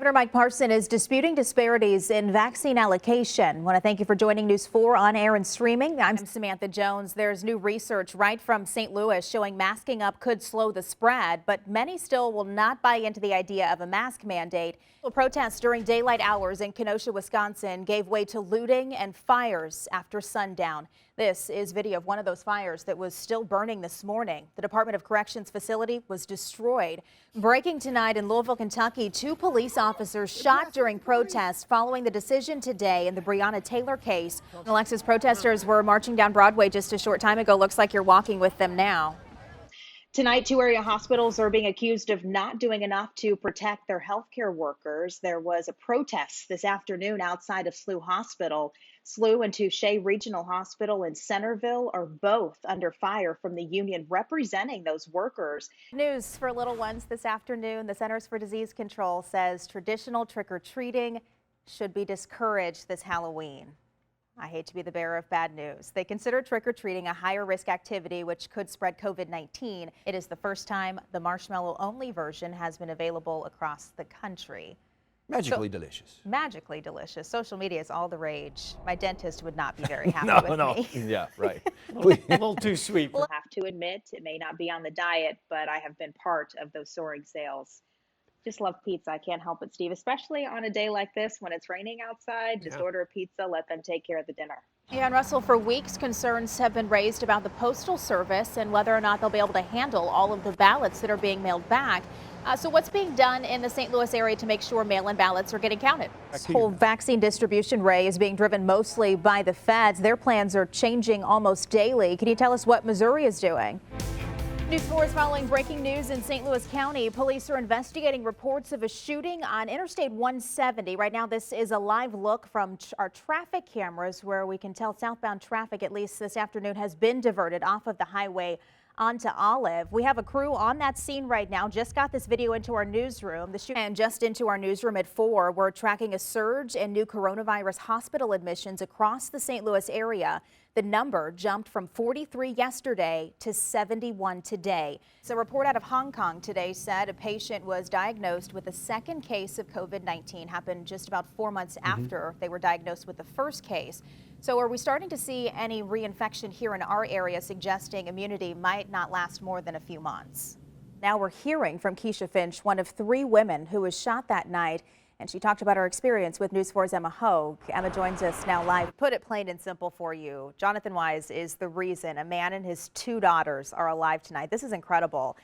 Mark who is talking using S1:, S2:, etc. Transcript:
S1: Governor Mike Parson is disputing disparities in vaccine allocation. I want to thank you for joining News 4 on air and streaming. I'm Samantha Jones. There's new research right from St. Louis showing masking up could slow the spread, but many still will not buy into the idea of a mask mandate. Protests during daylight hours in Kenosha, Wisconsin gave way to looting and fires after sundown. This is video of one of those fires that was still burning this morning. The Department of Corrections facility was destroyed. Breaking tonight in Louisville, Kentucky, 2 police officers shot during protests following the decision today in the Breonna Taylor case. Alexis, protesters were marching down Broadway just a short time ago. Looks like you're walking with them now.
S2: Tonight, 2 area hospitals are being accused of not doing enough to protect their healthcare workers. There was a protest this afternoon outside of SLU Hospital. SLU and Touche Regional Hospital in Centerville are both under fire from the union representing those workers.
S1: News for little ones this afternoon. The Centers for Disease Control says traditional trick-or-treating should be discouraged this Halloween. I hate to be the bearer of bad news. They consider trick-or-treating a higher risk activity which could spread COVID-19. It is the first time the marshmallow-only version has been available across the country.
S3: Magically delicious.
S1: Magically delicious. Social media is all the rage. My dentist would not be very happy with me.
S3: Yeah, right.
S4: A little too sweet.
S2: We'll have to admit it may not be on the diet, but I have been part of those soaring sales. Just love pizza. I can't help it, Steve, especially on a day like this when it's raining outside. Just order a pizza, let them take care of the dinner.
S1: Yeah, and Russell, for weeks, concerns have been raised about the Postal Service and whether or not they'll be able to handle all of the ballots that are being mailed back. So what's being done in the St. Louis area to make sure mail-in ballots are getting counted? This whole vaccine distribution, Ray, is being driven mostly by the feds. Their plans are changing almost daily. Can you tell us what Missouri is doing? News 4 is following breaking news in St. Louis County. Police are investigating reports of a shooting on Interstate 170. Right now, this is a live look from our traffic cameras where we can tell southbound traffic, at least this afternoon, has been diverted off of the highway onto Olive. We have a crew on that scene right now. Just got this video into our newsroom. And just into our newsroom at 4, we're tracking a surge in new coronavirus hospital admissions across the St. Louis area. The number jumped from 43 yesterday to 71 today. So a report out of Hong Kong today said a patient was diagnosed with a second case of COVID-19. Happened just about 4 months after they were diagnosed with the first case. So are we starting to see any reinfection here in our area, suggesting immunity might not last more than a few months? Now we're hearing from Keisha Finch, one of 3 women who was shot that night. And she talked about her experience with News 4's Emma Hogue. Emma joins us now live. Put it plain and simple for you. Jonathan Wise is the reason a man and his 2 daughters are alive tonight. This is incredible.